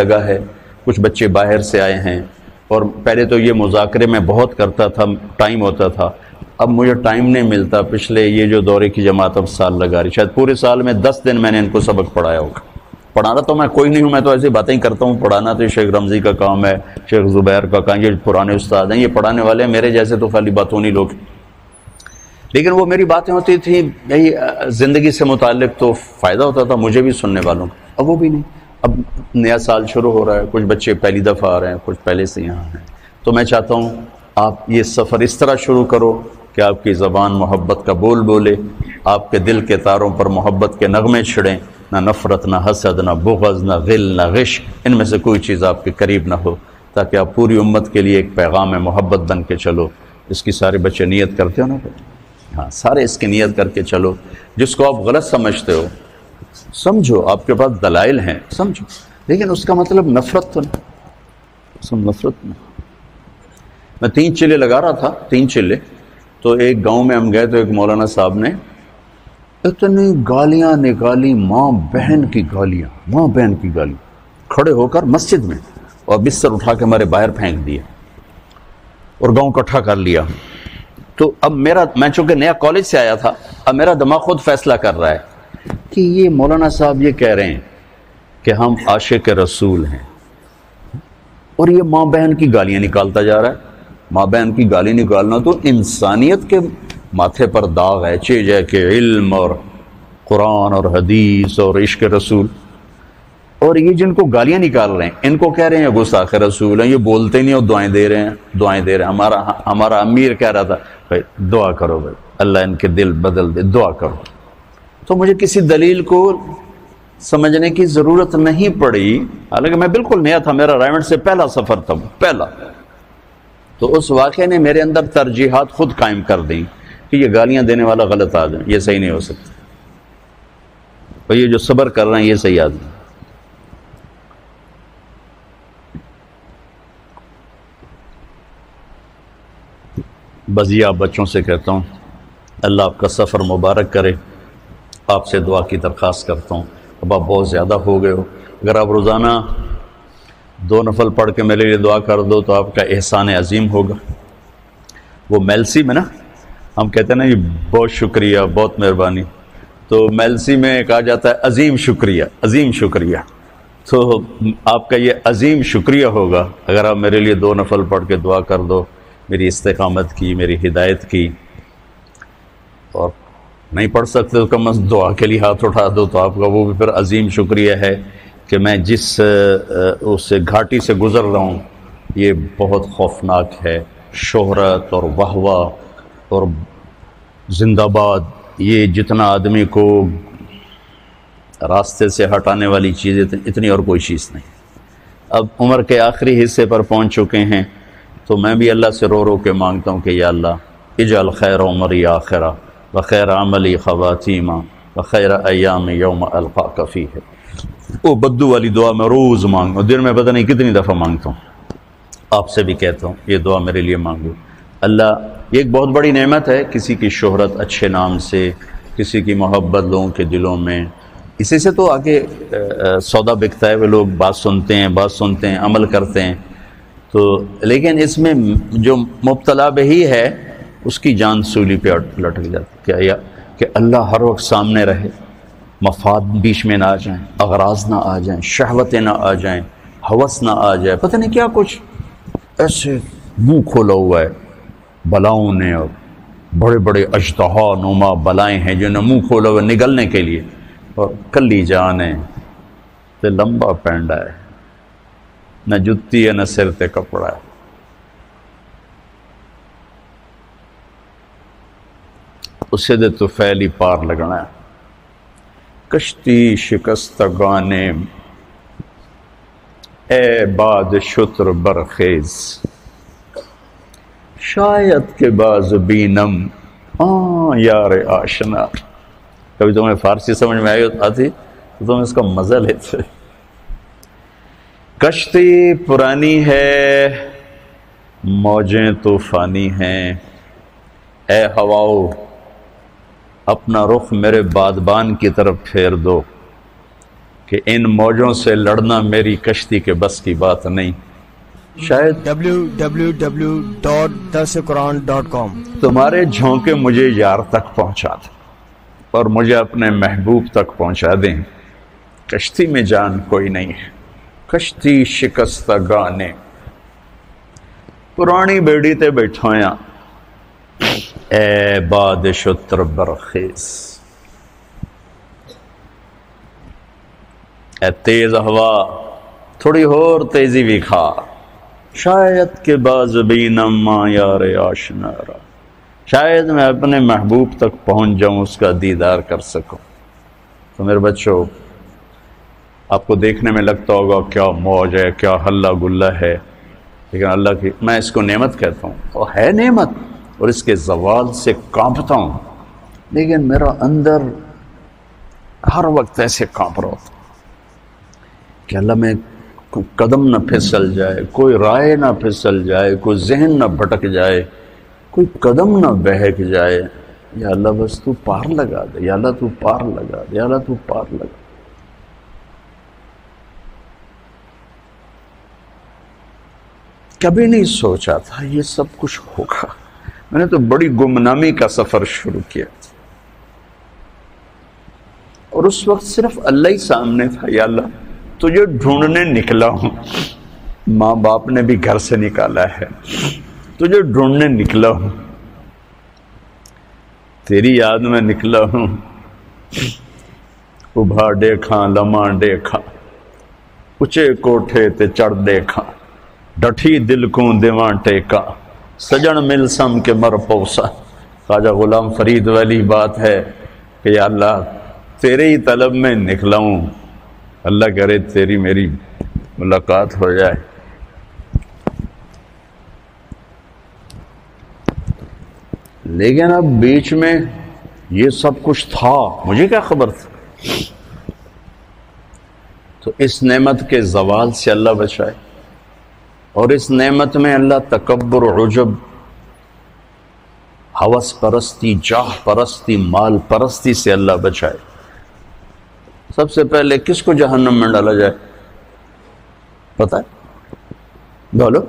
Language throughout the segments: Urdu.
لگا ہے، کچھ بچے باہر سے آئے ہیں، اور پہلے تو یہ مذاکرے میں بہت کرتا تھا، ٹائم ہوتا تھا، اب مجھے ٹائم نہیں ملتا۔ پچھلے یہ جو دورے کی جماعت اب سال لگا رہی، شاید پورے سال میں 10 دن میں نے ان کو سبق پڑھایا ہوگا۔ پڑھانا تو میں کوئی نہیں ہوں، میں تو ایسی باتیں ہی کرتا ہوں، پڑھانا تو شیخ رمضی کا کام ہے، شیخ زبیر کا کام، یہ پرانے استاد ہیں، یہ پڑھانے والے ہیں، میرے جیسے تو خالی باتوں نہیں لوگ۔ لیکن وہ میری باتیں ہوتی تھیں یہی زندگی سے متعلق، تو فائدہ ہوتا تھا مجھے بھی سننے والوں کو۔ اب وہ بھی نہیں، اب نیا سال شروع ہو رہا ہے، کچھ بچے پہلی دفعہ آ رہے ہیں، کچھ پہلے سے یہاں ہیں، تو میں چاہتا ہوں آپ یہ سفر اس طرح شروع کرو کہ آپ کی زبان محبت کا بول بولے، آپ کے دل کے تاروں پر محبت کے نغمے چھڑیں، نہ نفرت، نہ حسد، نہ بغض، نہ غل، نہ غش، ان میں سے کوئی چیز آپ کے قریب نہ ہو، تاکہ آپ پوری امت کے لیے ایک پیغام محبت بن کے چلو۔ اس کی سارے بچے نیت کرتے ہو نا؟ ہاں، سارے اس کی نیت کر کے چلو۔ جس کو آپ غلط سمجھتے ہو سمجھو، آپ کے پاس دلائل ہیں، سمجھو، لیکن اس کا مطلب نفرت تو نہیں، نفرت نہیں۔ میں 3 چلے لگا رہا تھا، 3 چلے، تو ایک گاؤں میں ہم گئے تو ایک مولانا صاحب نے اتنی گالیاں نکالی، ماں بہن کی گالیاں، ماں بہن کی گالیاں، کھڑے ہو کر مسجد میں، اور بستر اٹھا کے ہمارے باہر پھینک دیا اور گاؤں اکٹھا کر لیا۔ تو اب میں چونکہ نیا کالج سے آیا تھا، اب میرا دماغ خود فیصلہ کر رہا ہے کہ یہ مولانا صاحب یہ کہہ رہے ہیں کہ ہم عاشق رسول ہیں، اور یہ ماں بہن کی گالیاں نکالتا جا رہا ہے۔ ماں بہن کی گالی نکالنا تو انسانیت کے ماتھے پر داغ ہے، چیز ہے کہ علم اور قرآن اور حدیث اور عشق رسول، اور یہ جن کو گالیاں نکال رہے ہیں ان کو کہہ رہے ہیں گستاخ رسول ہیں، یہ بولتے نہیں اور دعائیں دے رہے ہیں، دعائیں دے رہے ہیں۔ ہمارا امیر کہہ رہا تھا بھائی دعا کرو، بھائی اللہ ان کے دل بدل دے، دعا کرو۔ تو مجھے کسی دلیل کو سمجھنے کی ضرورت نہیں پڑی، حالانکہ میں بالکل نیا تھا، میرا رائمنڈ سے پہلا سفر تھا، پہلا۔ تو اس واقعے نے میرے اندر ترجیحات خود قائم کر دیں کہ یہ گالیاں دینے والا غلط آدمی، یہ صحیح نہیں ہو سکتا، اور یہ جو صبر کر رہے ہیں یہ صحیح آدمی۔ بس یہ آپ بچوں سے کہتا ہوں اللہ آپ کا سفر مبارک کرے، آپ سے دعا کی درخواست کرتا ہوں۔ اب آپ بہت زیادہ ہو گئے ہو، اگر آپ روزانہ 2 نفل پڑھ کے میرے لیے دعا کر دو تو آپ کا احسان عظیم ہوگا۔ وہ میلسی میں نا ہم کہتے ہیں نا یہ بہت شکریہ، بہت مہربانی، تو میلسی میں کہا جاتا ہے عظیم شکریہ، عظیم شکریہ۔ تو آپ کا یہ عظیم شکریہ ہوگا اگر آپ میرے لیے 2 نفل پڑھ کے دعا کر دو، میری استقامت کی، میری ہدایت کی، اور نہیں پڑھ سکتے تو کم از کم دعا کے لیے ہاتھ اٹھا دو، تو آپ کا وہ بھی پھر عظیم شکریہ ہے کہ میں جس اس گھاٹی سے گزر رہا ہوں یہ بہت خوفناک ہے، شہرت اور واہ واہ اور زندہ باد، یہ جتنا آدمی کو راستے سے ہٹانے والی چیزیں اتنی اور کوئی چیز نہیں۔ اب عمر کے آخری حصے پر پہنچ چکے ہیں، تو میں بھی اللہ سے رو رو کے مانگتا ہوں کہ یا اللہ اجعل خیر عمری آخرہ وخیر عملی خواتیمہ وخیر ایام یوم القاک فیہ۔ وہ بدو والی دعا میں روز مانگتا ہوں، دن میں پتہ نہیں کتنی دفعہ مانگتا ہوں، آپ سے بھی کہتا ہوں یہ دعا میرے لیے مانگو۔ اللہ، یہ ایک بہت بڑی نعمت ہے، کسی کی شہرت اچھے نام سے، کسی کی محبت لوگوں کے دلوں میں، اسی سے تو آگے سودا بکتا ہے، وہ لوگ بات سنتے ہیں، عمل کرتے ہیں۔ تو لیکن اس میں جو مبتلا بہی ہے اس کی جان سولی پہ لٹک جاتی ہے کہ اللہ ہر وقت سامنے رہے، مفاد بیچ میں نہ آ جائیں، اغراض نہ آ جائیں، شہوتیں نہ آ جائیں، ہوس نہ آ جائے، پتہ نہیں کیا کچھ ایسے منہ کھولا ہوا ہے بلاؤں نے، اور بڑے بڑے اژدہا نما بلائیں ہیں جنہیں منہ کھولا ہوا نگلنے کے لیے، اور کلی جان ہے تے لمبا پینڈا ہے، نہ جتی ہے نہ سر تے کپڑا ہے۔ اسے دے تو فیلی پار لگنا ہے، کشتی شکستگانے اے باد شتر برخیز، شاید کے باز بینم یار آشنا۔ کبھی تمہیں فارسی سمجھ میں آتی تو تم اس کا مزہ لیتے۔ کشتی پرانی ہے، موجیں طوفانی ہیں، اے ہواؤ اپنا رخ میرے بادبان کی طرف پھیر دو کہ ان موجوں سے لڑنا میری کشتی کے بس کی بات نہیں. شاید www.darsequran.com تمہارے جھونکے مجھے یار تک پہنچا دیں اور مجھے اپنے محبوب تک پہنچا دیں. کشتی میں جان کوئی نہیں ہے، کشتی شکستہ گانے پرانی بیڑی تے بیٹھویاں اے باد شتر برخیز، اے تیز ہوا تھوڑی اور تیزی بھی کھا، شاید کہ باز بینم ماں یار آشنا را، شاید میں اپنے محبوب تک پہنچ جاؤں، اس کا دیدار کر سکوں. تو میرے بچوں، آپ کو دیکھنے میں لگتا ہوگا کیا موج ہے، کیا ہلا گلا ہے، لیکن اللہ کی، میں اس کو نعمت کہتا ہوں، وہ ہے نعمت اور اس کے زوال سے کانپتا ہوں، لیکن میرا اندر ہر وقت ایسے کانپ رہا ہوتا کہ اللہ میں کوئی قدم نہ پھسل جائے، کوئی رائے نہ پھسل جائے، کوئی ذہن نہ بھٹک جائے، کوئی قدم نہ بہک جائے. یا اللہ بس تو پار لگا دے، یا اللہ تو پار لگا دے، یا اللہ تو پار لگا دے. کبھی نہیں سوچا تھا یہ سب کچھ ہوگا. میں نے تو بڑی گمنامی کا سفر شروع کیا اور اس وقت صرف اللہ ہی سامنے تھا. یا اللہ تجھے ڈھونڈنے نکلا ہوں، ماں باپ نے بھی گھر سے نکالا ہے، تجھے ڈھونڈنے نکلا ہوں، تیری یاد میں نکلا ہوں. ابھا دیکھاں لمحہ دیکھاں، اچے کوٹھے تے چڑھ دیکھاں، ڈٹھی دل کو دیواں ٹیکا، سجن مل سم کے مر پوسا. خواجہ غلام فرید والی بات ہے کہ یا اللہ تیرے ہی طلب میں نکلا ہوں، اللہ کرے تیری میری ملاقات ہو جائے. لیکن اب بیچ میں یہ سب کچھ تھا، مجھے کیا خبر تھا. تو اس نعمت کے زوال سے اللہ بچائے، اور اس نعمت میں اللہ تکبر، عجب، ہوس پرستی، جاہ پرستی، مال پرستی سے اللہ بچائے. سب سے پہلے کس کو جہنم میں ڈالا جائے پتہ ہے؟ بولو،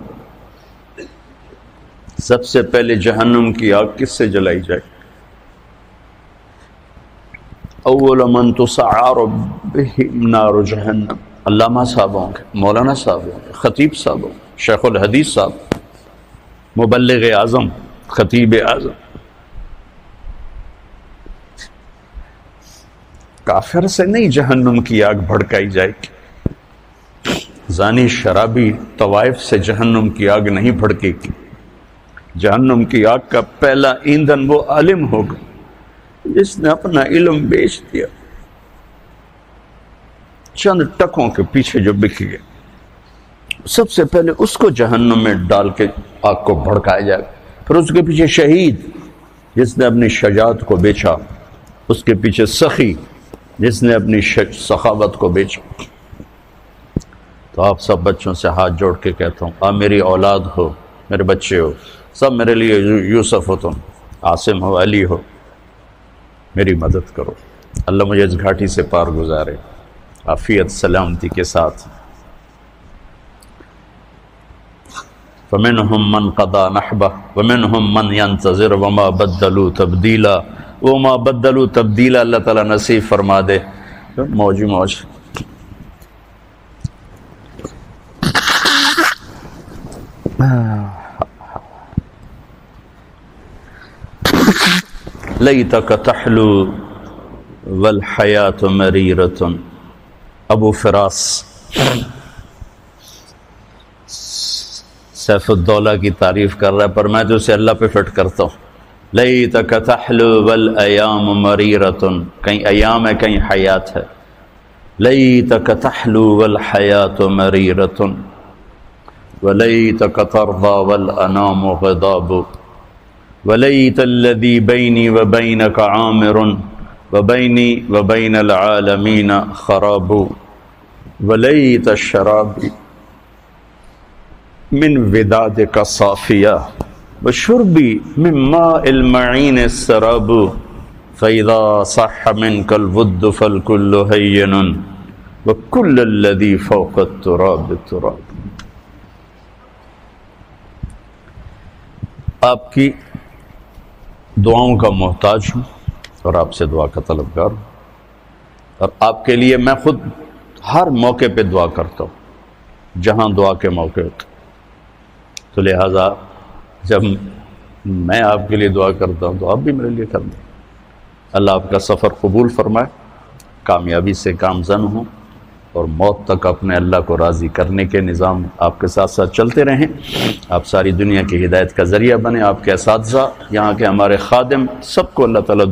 سب سے پہلے جہنم کی آگ کس سے جلائی جائے؟ اول من تسعر بهم نار جہنم. علامہ صاحب ہوں گے، مولانا صاحب ہوں گے، خطیب صاحب ہوں گے، شیخ الحدیث صاحب، مبلغ اعظم، خطیب اعظم. کافر سے نہیں جہنم کی آگ بھڑکائی جائے گی. زانی شرابی طوائف سے جہنم کی آگ نہیں بھڑکے گی. جہنم کی آگ کا پہلا ایندھن وہ عالم ہوگا جس نے اپنا علم بیچ دیا، چند ٹکوں کے پیچھے جو بک گئے. سب سے پہلے اس کو جہنم میں ڈال کے آگ کو بھڑکایا جائے. پھر اس کے پیچھے شہید جس نے اپنی شجاعت کو بیچا، اس کے پیچھے سخی جس نے اپنی سخاوت کو بیچا. تو آپ سب بچوں سے ہاتھ جوڑ کے کہتا ہوں، آپ میری اولاد ہو، میرے بچے ہو، سب میرے لیے یوسف ہو، تم عاصم ہو، علی ہو، میری مدد کرو. اللہ مجھے اس گھاٹی سے پار گزارے عافیت سلامتی کے ساتھ. فَمِنْهُمْ مَنْ قَضَى نَحْبَهُ وَمِنْهُمْ مَنْ يَنْتَظِرُ وَمَا بَدَّلُوا تَبْدِيلًا. وَمَا بَدَّلُوا تَبْدِيلًا اللہ تعالیٰ نصیب فرما دے. موج موج. لیتک تحلو والحیات مریرۃ. ابو فراس سیف الدولہ کی تعریف کر رہا ہے، پر میں تو اسے اللہ پہ فٹ کرتا ہوں. لیتک تحلو والایام مریرۃ، کہیں ایام ہے کہیں حیات ہے. لیتک تحلو والحیات مریرۃ ولیتک ترضى والانام غضاب. ولیت الذی بینی وبینک عامر وبینی وبین العالمین خراب. ولیت الشراب من ودادک صافیہ وشربی من ماء المعین السراب. فإذا صح منك الود فالكل هين وَكُلَّ الَّذِي فَوْقَ التُّرَابِ تُرَابٌ۔ آپ کی دعاؤں کا محتاج ہوں اور آپ سے دعا کا طلبگار ہوں، اور آپ کے لیے میں خود ہر موقع پہ دعا کرتا ہوں جہاں دعا کے موقع ہوتے، تو لہٰذا جب میں آپ کے لیے دعا کرتا ہوں تو آپ بھی میرے لیے کرنا۔ اللہ آپ کا سفر قبول فرمائے، کامیابی سے کامزن ہوں، اور موت تک اپنے اللہ کو راضی کرنے کے نظام آپ کے ساتھ ساتھ چلتے رہیں۔ آپ ساری دنیا کی ہدایت کا ذریعہ بنیں، آپ کے اساتذہ، یہاں کے ہمارے خادم، سب کو اللہ تعالیٰ